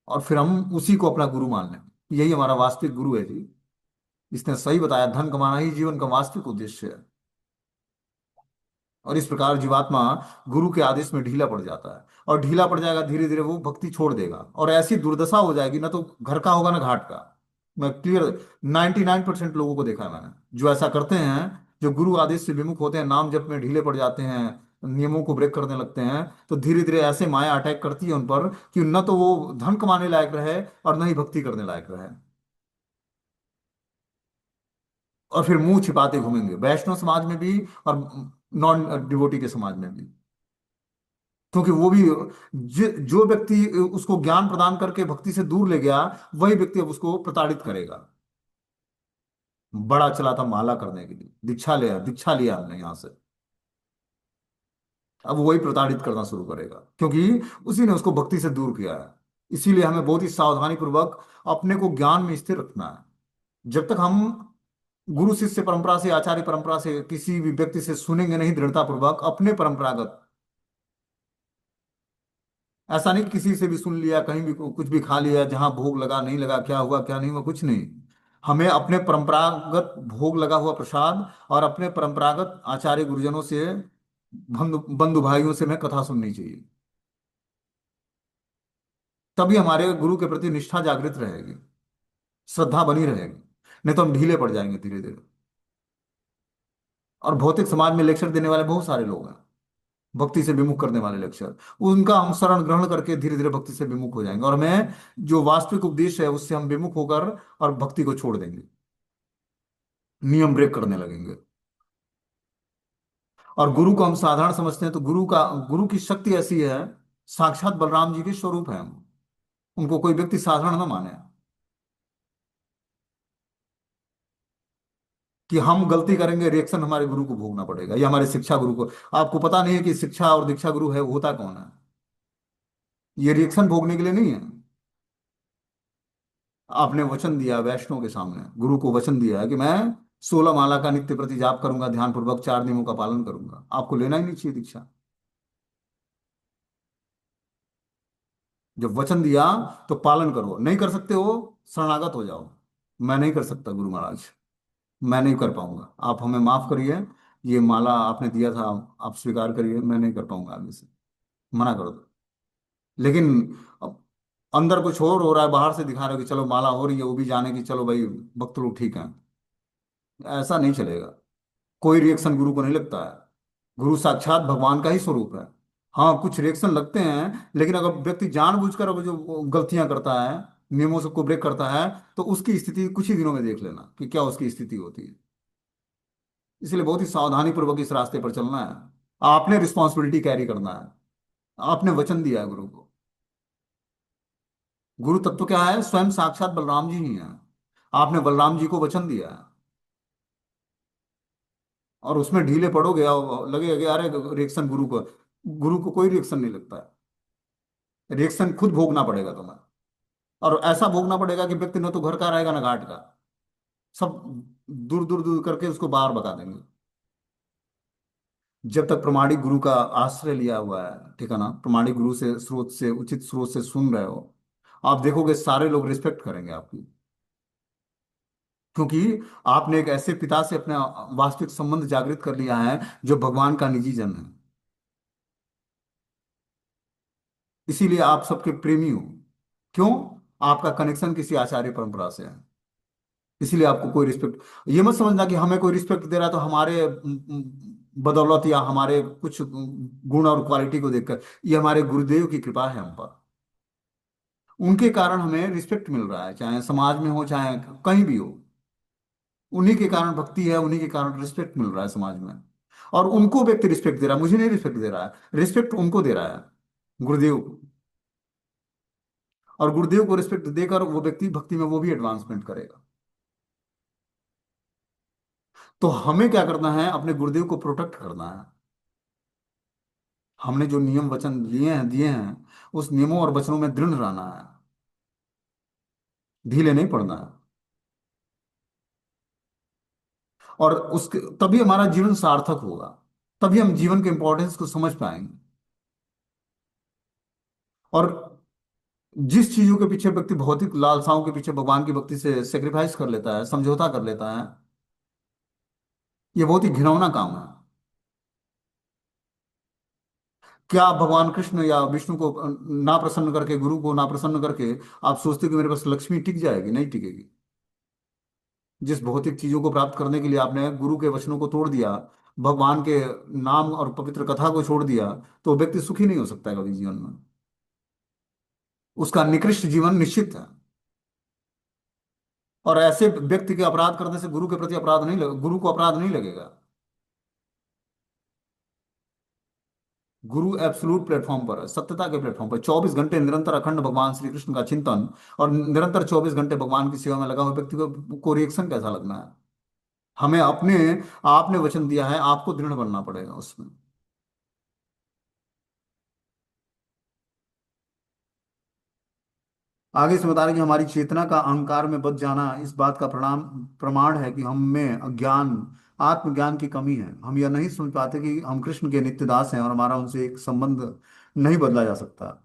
और फिर हम उसी को अपना गुरु मान लेंगे, यही हमारा वास्तविक गुरु है जी। इसने सही बताया, धन कमाना ही जीवन का वास्तविक उद्देश्य है। और इस प्रकार जीवात्मा गुरु के आदेश में ढीला पड़ जाता है, और ढीला पड़ जाएगा, धीरे धीरे वो भक्ति छोड़ देगा और ऐसी दुर्दशा हो जाएगी, ना तो घर का होगा ना घाट का। मैं क्लियर, 99% लोगों को देखा है मैंने जो ऐसा करते हैं, जो गुरु आदेश से विमुख होते हैं, नाम जप में ढीले पड़ जाते हैं, नियमों को ब्रेक करने लगते हैं, तो धीरे धीरे ऐसे माया अटैक करती है उन पर कि न तो वो धन कमाने लायक रहे और न ही भक्ति करने लायक रहे, और फिर मुंह छिपाते घूमेंगे वैष्णव समाज में भी और नॉन डिवोटी के समाज में भी। क्योंकि वो भी जो व्यक्ति उसको ज्ञान प्रदान करके भक्ति से दूर ले गया, वही व्यक्ति अब उसको प्रताड़ित करेगा। बड़ा चला था माला करने के लिए, दीक्षा लिया हमने यहाँ से, अब वही प्रताड़ित करना शुरू करेगा, क्योंकि उसी ने उसको भक्ति से दूर किया है। इसीलिए हमें बहुत ही सावधानी पूर्वक अपने को ज्ञान में स्थिर रखना है। जब तक हम गुरु शिष्य परंपरा से, आचार्य परंपरा से, किसी भी व्यक्ति से सुनेंगे नहीं दृढ़ता पूर्वक अपने परंपरागत, ऐसा नहीं कि किसी से भी सुन लिया, कहीं भी कुछ भी खा लिया, जहां भोग लगा नहीं लगा, क्या हुआ क्या नहीं हुआ, कुछ नहीं। हमें अपने परंपरागत भोग लगा हुआ प्रसाद और अपने परंपरागत आचार्य गुरुजनों से, बंधु बंधु भाइयों से हमें कथा सुननी चाहिए। तभी हमारे गुरु के प्रति निष्ठा जागृत रहेगी, श्रद्धा बनी रहेगी, नहीं तो हम ढीले पड़ जाएंगे धीरे धीरे। और भौतिक समाज में लेक्चर देने वाले बहुत सारे लोग हैं, भक्ति से विमुख करने वाले लेक्चर, उनका हम शरण ग्रहण करके धीरे धीरे भक्ति से विमुख हो जाएंगे, और हमें जो वास्तविक उपदेश है उससे हम विमुख होकर और भक्ति को छोड़ देंगे, नियम ब्रेक करने लगेंगे। और गुरु को हम साधारण समझते हैं, तो गुरु की शक्ति ऐसी है, साक्षात बलराम जी के स्वरूप है हम, उनको कोई व्यक्ति साधारण ना माने, कि हम गलती करेंगे रिएक्शन हमारे गुरु को भोगना पड़ेगा या हमारे शिक्षा गुरु को। आपको पता नहीं है कि शिक्षा और दीक्षा गुरु है होता कौन है? ये रिएक्शन भोगने के लिए नहीं है। आपने वचन दिया वैष्णव के सामने, गुरु को वचन दिया है कि मैं 16 माला का नित्य प्रति जाप करूंगा, ध्यान पूर्वक 4 नियमों का पालन करूंगा, आपको लेना ही नहीं चाहिए दीक्षा। जब वचन दिया तो पालन करो, नहीं कर सकते हो शरणागत हो जाओ। मैं नहीं कर सकता गुरु महाराज, मैं नहीं कर पाऊंगा, आप हमें माफ करिए, ये माला आपने दिया था, आप स्वीकार करिए, मैं नहीं कर पाऊंगा आगे से, मना कर दो। लेकिन अब अंदर कुछ और हो रहा है, बाहर से दिखा रहे हो कि चलो माला हो रही है, वो भी जाने की, चलो भाई भक्त लोग ठीक हैं, ऐसा नहीं चलेगा। कोई रिएक्शन गुरु को नहीं लगता है, गुरु साक्षात भगवान का ही स्वरूप है। हाँ कुछ रिएक्शन लगते हैं, लेकिन अगर व्यक्ति जानबूझकर अब जो गलतियां करता है, नियमों से को ब्रेक करता है, तो उसकी स्थिति कुछ ही दिनों में देख लेना कि क्या उसकी स्थिति होती है। इसलिए बहुत ही सावधानी पूर्वक इस रास्ते पर चलना है। आपने रिस्पॉन्सिबिलिटी कैरी करना है, आपने वचन दिया है गुरु को। गुरु तत्व क्या है? स्वयं साक्षात बलराम जी ही हैं, आपने बलराम जी को वचन दिया है, और उसमें ढीले पड़ोगे और लगेगा कि अरे रिएक्शन गुरु को कोई रिएक्शन नहीं लगता है, रिएक्शन खुद भोगना पड़ेगा तुम्हें। और ऐसा भोगना पड़ेगा कि व्यक्ति न तो घर का रहेगा ना घाट का, सब दूर दूर दूर करके उसको बाहर भगा देंगे। जब तक प्रमाणिक गुरु का आश्रय लिया हुआ है, ठीक है ना, प्रमाणिक गुरु से स्रोत से, उचित स्रोत से सुन रहे हो, आप देखोगे सारे लोग रिस्पेक्ट करेंगे आपकी, क्योंकि आपने एक ऐसे पिता से अपना वास्तविक संबंध जागृत कर लिया है जो भगवान का निजी जन है। इसीलिए आप सबके प्रेमी हो। क्यों? आपका कनेक्शन किसी आचार्य परंपरा से है, इसीलिए आपको कोई रिस्पेक्ट। ये मत समझना कि हमें कोई रिस्पेक्ट दे रहा है तो हमारे बदौलत या हमारे कुछ गुण और क्वालिटी को देखकर, ये हमारे गुरुदेव की कृपा है हम पर, उनके कारण हमें रिस्पेक्ट मिल रहा है, चाहे समाज में हो चाहे कहीं भी हो। उन्हीं के कारण भक्ति है, उन्हीं के कारण रिस्पेक्ट मिल रहा है समाज में। और उनको व्यक्ति रिस्पेक्ट दे रहा है, मुझे नहीं रिस्पेक्ट दे रहा है, रिस्पेक्ट उनको दे रहा है, गुरुदेव को। और गुरुदेव को रिस्पेक्ट देकर वो व्यक्ति भक्ति में वो भी एडवांसमेंट करेगा। तो हमें क्या करना है? अपने गुरुदेव को प्रोटेक्ट करना है। हमने जो नियम वचन लिए हैं दिए हैं, उस नियमों और वचनों में दृढ़ रहना है, ढीले नहीं पड़ना है। और उसके तभी हमारा जीवन सार्थक होगा, तभी हम जीवन के इंपॉर्टेंस को समझ पाएंगे। और जिस चीजों के पीछे व्यक्ति, भौतिक लालसाओं के पीछे भगवान की भक्ति से सेक्रीफाइस कर लेता है, समझौता कर लेता है, ये बहुत ही घिनौना काम है। क्या आप भगवान कृष्ण या विष्णु को ना प्रसन्न करके, गुरु को ना प्रसन्न करके, आप सोचते हो कि मेरे पास लक्ष्मी टिक जाएगी? नहीं टिकेगी। जिस भौतिक चीजों को प्राप्त करने के लिए आपने गुरु के वचनों को तोड़ दिया, भगवान के नाम और पवित्र कथा को छोड़ दिया, तो व्यक्ति सुखी नहीं हो सकता है कभी जीवन में। उसका निकृष्ट जीवन निश्चित है। और ऐसे व्यक्ति के अपराध करने से गुरु के प्रति अपराध नहीं गुरु को अपराध नहीं लगेगा। गुरु एब्सोल्यूट प्लेटफॉर्म पर है, सत्यता के प्लेटफॉर्म पर 24 घंटे निरंतर अखंड भगवान श्री कृष्ण का चिंतन और निरंतर 24 घंटे भगवान की सेवा में लगा हुआ व्यक्ति को रिएक्शन कैसा लगना है? हमें अपने, आपने वचन दिया है, आपको दृढ़ बनना पड़ेगा उसमें। आगे से बता रहे कि हमारी चेतना का अहंकार में बच जाना इस बात का प्रमाण है कि हम में अज्ञान, आत्मज्ञान की कमी है। हम यह नहीं समझ पाते कि हम कृष्ण के नित्य दास हैं और हमारा उनसे एक संबंध नहीं बदला जा सकता।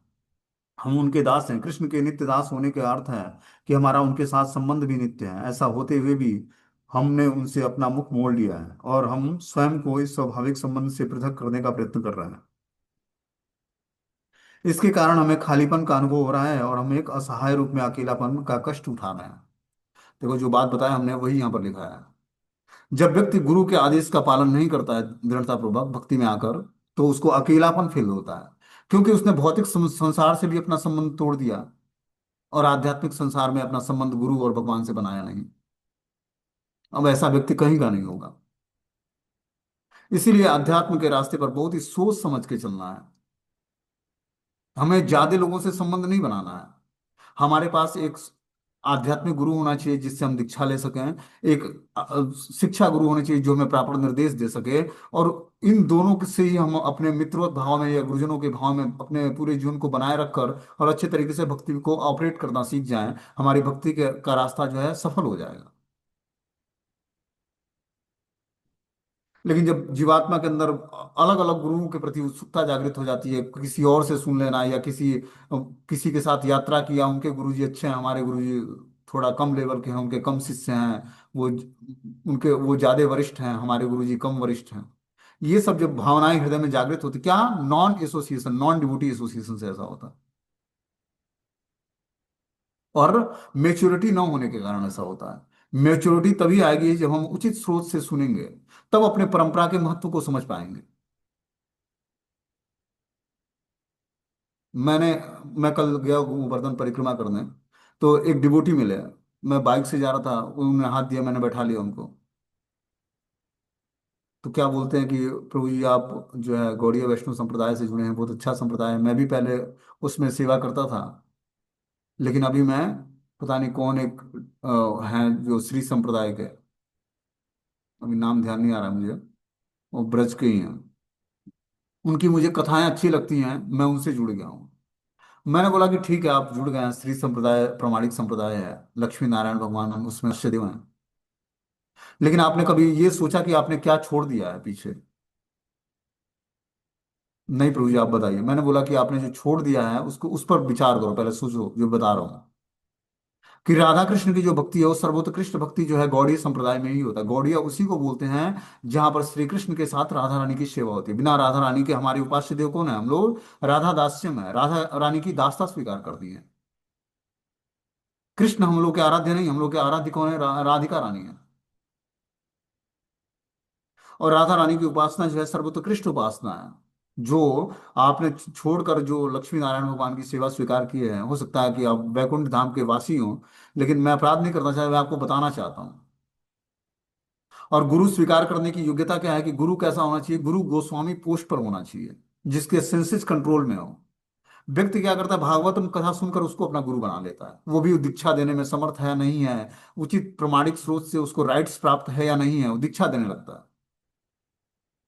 हम उनके दास हैं। कृष्ण के नित्य दास होने के अर्थ है कि हमारा उनके साथ संबंध भी नित्य है। ऐसा होते हुए भी हमने उनसे अपना मुख मोड़ लिया है और हम स्वयं को इस स्वाभाविक संबंध से पृथक करने का प्रयत्न कर रहे हैं। इसके कारण हमें खालीपन का अनुभव हो रहा है और हम एक असहाय रूप में अकेलापन का कष्ट उठा रहे हैं। देखो, जो बात बताया हमने वही यहाँ पर लिखा है। जब व्यक्ति गुरु के आदेश का पालन नहीं करता है दृढ़ता पूर्वक भक्ति में आकर, तो उसको अकेलापन फील होता है, क्योंकि उसने भौतिक संसार से भी अपना संबंध तोड़ दिया और आध्यात्मिक संसार में अपना संबंध गुरु और भगवान से बनाया नहीं। अब ऐसा व्यक्ति कहीं का नहीं होगा। इसीलिए अध्यात्म के रास्ते पर बहुत ही सोच समझ के चलना है। हमें ज्यादा लोगों से संबंध नहीं बनाना है। हमारे पास एक आध्यात्मिक गुरु होना चाहिए जिससे हम दीक्षा ले सकें। एक शिक्षा गुरु होना चाहिए जो हमें प्रॉपर निर्देश दे सके। और इन दोनों से ही हम अपने मित्रों भाव में या गुरुजनों के भाव में अपने पूरे जीवन को बनाए रखकर और अच्छे तरीके से भक्ति को ऑपरेट करना सीख जाएं, हमारी भक्ति का रास्ता जो है सफल हो जाएगा। लेकिन जब जीवात्मा के अंदर अलग अलग गुरुओं के प्रति उत्सुकता जागृत हो जाती है, किसी और से सुन लेना या किसी के साथ यात्रा किया, उनके गुरुजी अच्छे हैं, हमारे गुरुजी थोड़ा कम लेवल के हैं, उनके कम शिष्य हैं, उनके वो ज्यादा वरिष्ठ हैं, हमारे गुरुजी कम वरिष्ठ हैं। ये सब जब भावनाएं हृदय में जागृत होती, क्या non association, non devotee association से ऐसा होता है। और मेच्योरिटी ना होने के कारण ऐसा होता है। मेच्योरिटी तभी आएगी जब हम उचित स्रोत से सुनेंगे, तब अपने परंपरा के महत्व को समझ पाएंगे। मैंने मैं कल गया गोवर्धन परिक्रमा करने, तो एक डिवोटी मिले। मैं बाइक से जा रहा था, उन्होंने हाथ दिया, मैंने बैठा लिया उनको। तो क्या बोलते हैं कि प्रभु जी आप जो है गौड़ीय वैष्णव संप्रदाय से जुड़े हैं, बहुत अच्छा संप्रदाय है, मैं भी पहले उसमें सेवा करता था। लेकिन अभी मैं पता नहीं कौन एक हैं जो श्री संप्रदाय के, अभी नाम ध्यान नहीं आ रहा मुझे, वो ब्रज के ही हैं। उनकी मुझे कथाएं अच्छी लगती हैं, मैं उनसे जुड़ गया हूँ। मैंने बोला कि ठीक है, आप जुड़ गए हैं, श्री संप्रदाय प्रामाणिक संप्रदाय है, लक्ष्मी नारायण भगवान हम उसमें आश्चर्य हैं। लेकिन आपने कभी ये सोचा कि आपने क्या छोड़ दिया है पीछे? नहीं प्रभु जी, आप बताइए। मैंने बोला कि आपने जो छोड़ दिया है उसको, उस पर विचार करो, पहले सोचो जो बता रहा हूँ। कि राधा कृष्ण की जो भक्ति है वो सर्वोत्कृष्ट भक्ति जो है गौड़ीय संप्रदाय में ही होता है। गौड़ीय उसी को बोलते हैं जहां पर श्री कृष्ण के साथ राधा रानी की सेवा होती है। बिना राधा रानी के हमारे उपास्य देव कौन है? हम लोग राधा दास्यम है, राधा रानी की दासता स्वीकार कर दी है। कृष्ण हम लोग के आराध्य नहीं, हम लोग के आराध्य कौन है? राधिका रानी है। और राधा रानी की उपासना जो है सर्वोत्कृष्ट उपासना है। जो आपने छोड़कर जो लक्ष्मी नारायण भगवान की सेवा स्वीकार किए हैं, हो सकता है कि आप वैकुंठ धाम के वासी हों, लेकिन मैं अपराध नहीं करना चाहता, मैं आपको बताना चाहता हूँ। और गुरु स्वीकार करने की योग्यता क्या है? कि गुरु कैसा होना चाहिए? गुरु गोस्वामी पोस्ट पर होना चाहिए, जिसके सेंसेस कंट्रोल में हो। व्यक्ति क्या करता है? भागवतम कथा सुनकर उसको अपना गुरु बना लेता है, वो भी दीक्षा देने में समर्थ है या नहीं है, उचित प्रमाणिक स्रोत से उसको राइट्स प्राप्त है या नहीं है, वो दीक्षा देने लगता है।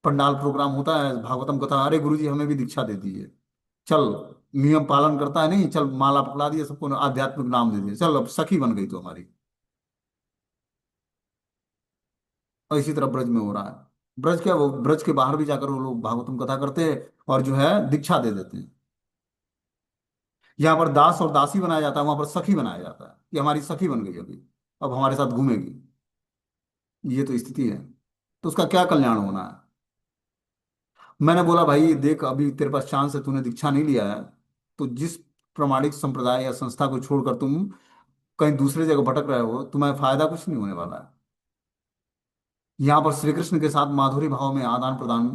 पंडाल प्रोग्राम होता है, भागवतम कथा, अरे गुरु जी हमें भी दीक्षा दे दीजिए। चल, नियम पालन करता है नहीं, चल माला पकड़ा दिए, सबको आध्यात्मिक नाम दे दिए, चल अब सखी बन गई तो हमारी। और इसी तरह ब्रज में हो रहा है। ब्रज क्या, वो ब्रज के बाहर भी जाकर वो लोग भागवतम कथा करते हैं और जो है दीक्षा दे देते हैं। यहाँ पर दास और दासी बनाया जाता है, वहां पर सखी बनाया जाता है कि हमारी सखी बन गई अभी, अब हमारे साथ घूमेगी। ये तो स्थिति है। तो उसका क्या कल्याण होना है? मैंने बोला भाई देख, अभी तेरे पास चांस है, तूने दीक्षा नहीं लिया है, तो जिस प्रमाणिक संप्रदाय या संस्था को छोड़कर तुम कहीं दूसरे जगह भटक रहे हो, तुम्हें फायदा कुछ नहीं होने वाला है। यहाँ पर श्री कृष्ण के साथ माधुरी भाव में आदान प्रदान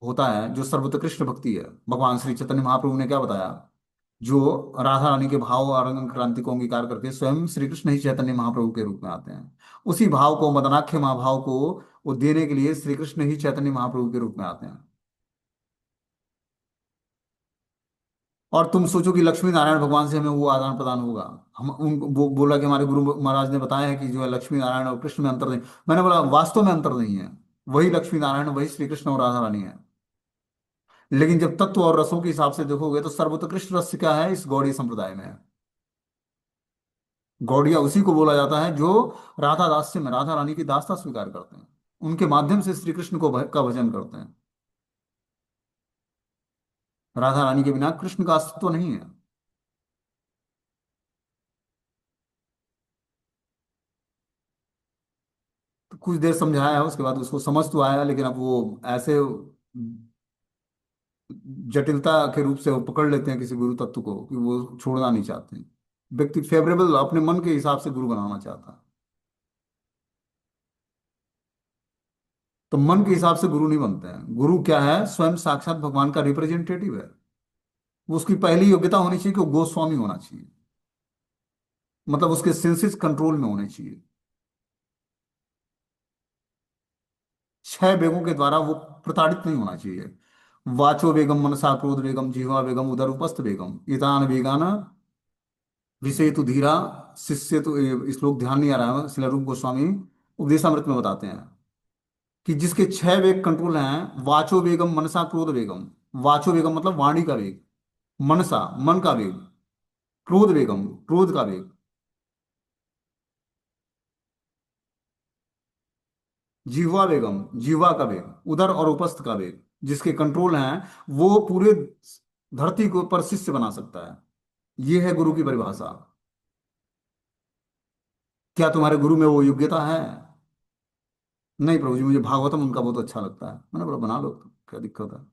होता है, जो सर्वोत्कृष्ट भक्ति है। भगवान श्री चैतन्य महाप्रभु ने क्या बताया, जो राधा रानी के भाव और रंग क्रांति को अंगीकार करके स्वयं श्री कृष्ण ही चैतन्य महाप्रभु के रूप में आते हैं। उसी भाव को, मदनाख्य महाभाव को वो देने के लिए श्री कृष्ण ही चैतन्य महाप्रभु के रूप में आते हैं। और तुम सोचो कि लक्ष्मी नारायण भगवान से हमें वो आदान प्रदान होगा। हम उनको बोला कि हमारे गुरु महाराज ने बताया है कि जो है लक्ष्मी नारायण और कृष्ण में अंतर नहीं। मैंने बोला वास्तव में अंतर नहीं है, वही लक्ष्मी नारायण, वही श्री कृष्ण और राधा रानी है। लेकिन जब तत्व और रसों के हिसाब से देखोगे तो सर्वोत्कृष्ट रस क्या है इस गौड़ी संप्रदाय में? गौड़िया उसी को बोला जाता है जो राधा दास्य में राधा रानी की दासता स्वीकार करते हैं, उनके माध्यम से श्री कृष्ण को का भजन करते हैं। राधा रानी के बिना कृष्ण का अस्तित्व नहीं है। तो कुछ देर समझाया, उसके बाद उसको समझ तो आया, लेकिन अब वो ऐसे जटिलता के रूप से वो पकड़ लेते हैं किसी गुरु तत्व को कि वो छोड़ना नहीं चाहते हैं। व्यक्ति फेवरेबल अपने मन के हिसाब से गुरु बनाना चाहता है। तो मन के हिसाब से गुरु नहीं बनते हैं। गुरु क्या है? स्वयं साक्षात भगवान का रिप्रेजेंटेटिव है। वो उसकी पहली योग्यता होनी चाहिए कि वो गोस्वामी होना चाहिए, मतलब उसके सेंसेस कंट्रोल में होने चाहिए। छह वेगों के द्वारा वो प्रताड़ित नहीं होना चाहिए। वाचो वेगम, मनसा क्रोध वेगम, जिह्वा वेगम, उदर उपस्थ वेगम, इतान वेगान विषय तु धीरा, शिष्य तो ये श्लोक ध्यान नहीं आ रहा है, श्रील रूप गोस्वामी उपदेशामृत में बताते हैं कि जिसके छह वेग कंट्रोल हैं, वाचो वेगम, मनसा क्रोध वेगम। वाचो वेगम मतलब वाणी का वेग, मनसा मन का वेग, क्रोध वेगम क्रोध का वेग, जिह्वा वेगम जिह्वा का वेग, उदर और उपस्थ का वेग, जिसके कंट्रोल हैं वो पूरे धरती को पर शिष्य बना सकता है। ये है गुरु की परिभाषा। क्या तुम्हारे गुरु में वो योग्यता है? नहीं प्रभु जी, मुझे भागवतम उनका बहुत अच्छा लगता है। मैंने बोला बना लो, तो क्या दिक्कत है?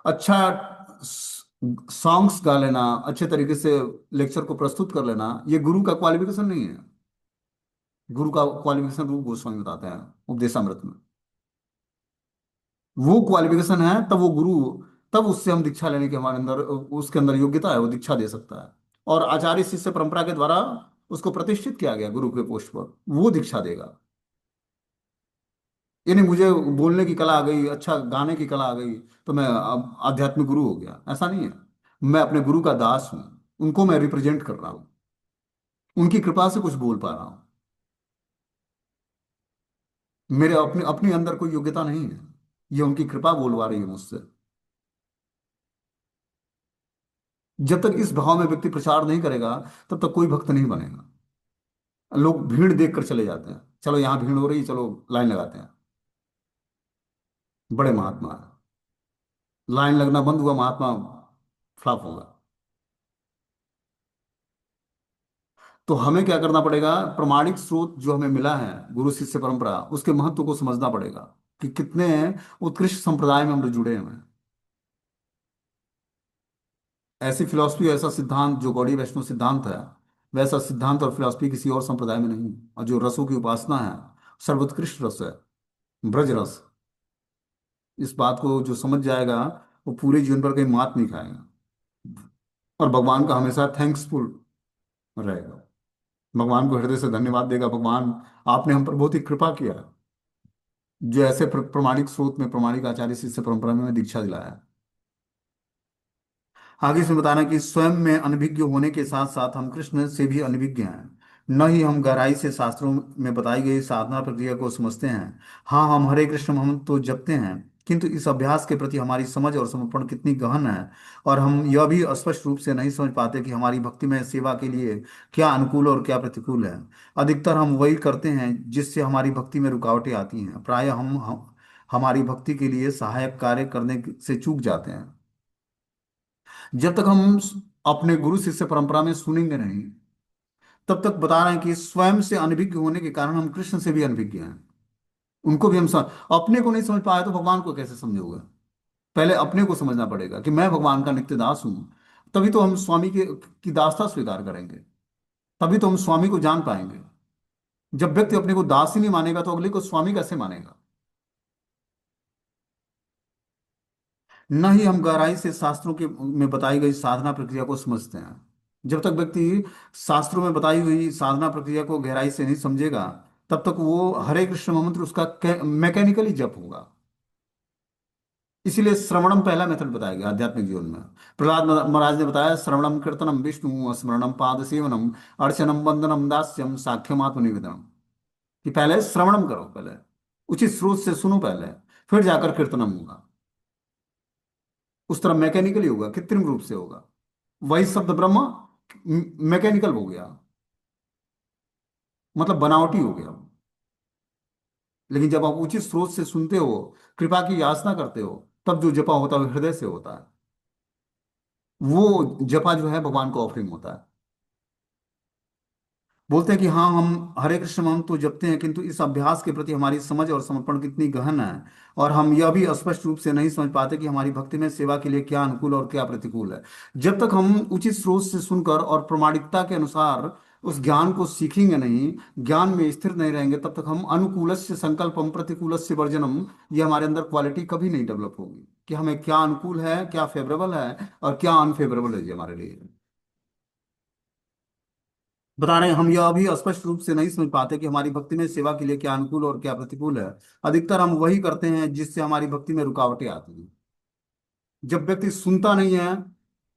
अच्छा, सॉन्ग्स गा लेना, अच्छे तरीके से लेक्चर को प्रस्तुत कर लेना, ये गुरु का क्वालिफिकेशन नहीं है। गुरु का क्वालिफिकेशन रूप गोस्वामी बताते हैं उपदेशामृत में। वो क्वालिफिकेशन है तब वो गुरु, तब उससे हम दीक्षा लेने के हमारे अंदर उसके अंदर योग्यता है, वो दीक्षा दे सकता है। और आचार्य शिष्य परंपरा के द्वारा उसको प्रतिष्ठित किया गया गुरु के पोस्ट पर, वो दीक्षा देगा। ये नहीं मुझे बोलने की कला आ गई, अच्छा गाने की कला आ गई, तो मैं अब आध्यात्मिक गुरु हो गया, ऐसा नहीं है। मैं अपने गुरु का दास हूँ, उनको मैं रिप्रेजेंट कर रहा हूँ, उनकी कृपा से कुछ बोल पा रहा हूँ। मेरे अपने अपने अंदर कोई योग्यता नहीं है, ये उनकी कृपा बोलवा रही है मुझसे। जब तक इस भाव में व्यक्ति प्रचार नहीं करेगा, तब तक कोई भक्त नहीं बनेगा। लोग भीड़ देख कर चले जाते हैं, चलो यहाँ भीड़ हो रही है, चलो लाइन लगाते हैं। बड़े महात्मा हैं, लाइन लगना बंद हुआ, महात्मा फ्लॉप होगा। तो हमें क्या करना पड़ेगा? प्रमाणिक स्रोत जो हमें मिला है, गुरु शिष्य परंपरा, उसके महत्व को समझना पड़ेगा कि कितने उत्कृष्ट संप्रदाय में हम लोग जुड़े हुए हैं। ऐसी फिलॉसफी, ऐसा सिद्धांत जो गौड़ी वैष्णव सिद्धांत है, वैसा सिद्धांत और फिलॉसफी किसी और संप्रदाय में नहीं। और जो रसों की उपासना है, सर्वोत्कृष्ट रस है, ब्रज रस। इस बात को जो समझ जाएगा, वो पूरे जीवन पर कहीं मात नहीं खाएगा, और भगवान का हमेशा थैंक्सफुल रहेगा। भगवान को हृदय से धन्यवाद देगा, भगवान आपने हम पर बहुत ही कृपा किया, जो ऐसे प्रमाणिक स्रोत में, प्रमाणिक आचार्य शिष्य परंपरा में हमें दीक्षा दिलाया। आगे इसमें बताना कि स्वयं में अनभिज्ञ होने के साथ साथ हम कृष्ण से भी अनभिज्ञ हैं। न ही हम गहराई से शास्त्रों में बताई गई साधना प्रक्रिया को समझते हैं। हाँ, हम हरे कृष्ण हम तो जपते हैं, किंतु इस अभ्यास के प्रति हमारी समझ और समर्पण कितनी गहन है, और हम यह भी स्पष्ट रूप से नहीं समझ पाते कि हमारी भक्ति में सेवा के लिए क्या अनुकूल और क्या प्रतिकूल है। अधिकतर हम वही करते हैं जिससे हमारी भक्ति में रुकावटें आती हैं। प्रायः हम हमारी भक्ति के लिए सहायक कार्य करने से चूक जाते हैं। जब तक हम अपने गुरु शिष्य परंपरा में सुनेंगे नहीं, तब तक बता रहे हैं कि स्वयं से अनभिज्ञ होने के कारण हम कृष्ण से भी अनभिज्ञ हैं। उनको भी हम समझ, अपने को नहीं समझ पाए तो भगवान को कैसे समझोगे? पहले अपने को समझना पड़ेगा कि मैं भगवान का नित्य दास हूं, तभी तो हम स्वामी की दासता स्वीकार करेंगे। तभी तो हम स्वामी को जान पाएंगे। जब व्यक्ति अपने को दास ही नहीं मानेगा तो अगले को स्वामी कैसे मानेगा। न ही हम गहराई से शास्त्रों के में बताई गई साधना प्रक्रिया को समझते हैं। जब तक व्यक्ति शास्त्रों में बताई हुई साधना प्रक्रिया को गहराई से नहीं समझेगा, तब तक वो हरे कृष्ण मंत्र उसका मैकेनिकली जप होगा। इसीलिए श्रवणम पहला मेथड बताया गया आध्यात्मिक जीवन में। प्रहलाद महाराज ने बताया, श्रवणम कीर्तनम विष्णु स्मरणम पाद सेवनम अर्चनम वंदनम दास्यम साख्यम आत्मनिवेदनम। कि पहले श्रवणम करो, पहले उचित स्रोत से सुनो पहले, फिर जाकर कीर्तनम होगा। उस तरह मैकेनिकली होगा, कृत्रिम रूप से होगा। वही शब्द ब्रह्म मैकेनिकल हो गया, मतलब बनावटी हो गया। लेकिन जब आप उचित स्रोत से सुनते हो, कृपा की याचना करते हो, तब जो जपा होता है वो हृदय से होता है। वो जपा जो है भगवान को ऑफरिंग होता है। बोलते हैं कि हाँ, हम हरे कृष्ण मंत्र तो जपते हैं, किंतु इस अभ्यास के प्रति हमारी समझ और समर्पण कितनी गहन है। और हम यह भी स्पष्ट रूप से नहीं समझ पाते कि हमारी भक्ति में सेवा के लिए क्या अनुकूल और क्या प्रतिकूल है। जब तक हम उचित स्रोत से सुनकर और प्रमाणिकता के अनुसार उस ज्ञान को सीखेंगे नहीं, ज्ञान में स्थिर नहीं रहेंगे, तब तक हम अनुकूलस्य संकल्पम प्रतिकूलस्य वर्जनम, ये हमारे अंदर क्वालिटी कभी नहीं डेवलप होगी कि हमें क्या अनुकूल है, क्या फेवरेबल है और क्या अनफेवरेबल है जी हमारे लिए। बता रहे हैं, हम यह अभी स्पष्ट रूप से नहीं समझ पाते कि हमारी भक्ति में सेवा के लिए क्या अनुकूल और क्या प्रतिकूल है। अधिकतर हम वही करते हैं जिससे हमारी भक्ति में रुकावटें आती हैं। जब व्यक्ति सुनता नहीं है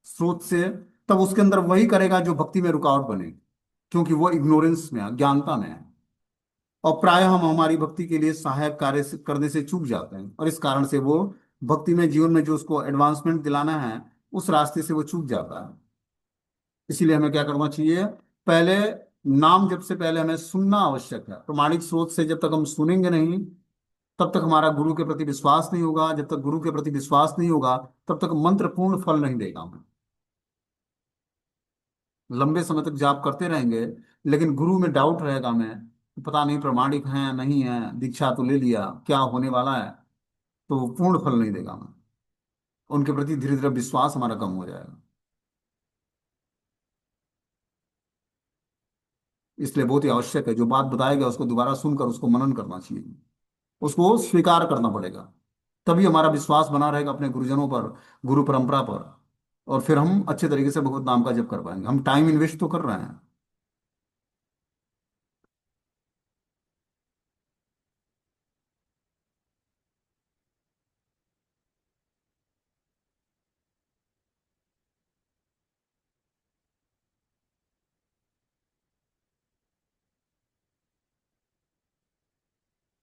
स्रोत से, तब उसके अंदर वही करेगा जो भक्ति में रुकावट बने, क्योंकि वो इग्नोरेंस में है, अज्ञानता में है। और प्रायः हम हमारी भक्ति के लिए सहायक कार्य करने से चूक जाते हैं, और इस कारण से वो भक्ति में जीवन में जो उसको एडवांसमेंट दिलाना है, उस रास्ते से वो चूक जाता है। इसीलिए हमें क्या करना चाहिए, पहले नाम जप से पहले हमें सुनना आवश्यक है। प्रमाणिक स्रोत से जब तक हम सुनेंगे नहीं, तब तक हमारा गुरु के प्रति विश्वास नहीं होगा। जब तक गुरु के प्रति विश्वास नहीं होगा, तब तक मंत्र पूर्ण फल नहीं देगा हमें। लंबे समय तक जाप करते रहेंगे, लेकिन गुरु में डाउट रहेगा हमें, पता नहीं प्रमाणिक है नहीं है, दीक्षा तो ले लिया, क्या होने वाला है, तो वो पूर्ण फल नहीं देगा हमें। उनके प्रति धीरे धीरे विश्वास हमारा कम हो जाएगा। इसलिए बहुत ही आवश्यक है, जो बात बताएगा उसको दोबारा सुनकर उसको मनन करना चाहिए, उसको स्वीकार करना पड़ेगा। तभी हमारा विश्वास बना रहेगा अपने गुरुजनों पर, गुरु परंपरा पर। और फिर हम अच्छे तरीके से भगवत नाम का जप कर पाएंगे। हम टाइम इन्वेस्ट तो कर रहे हैं,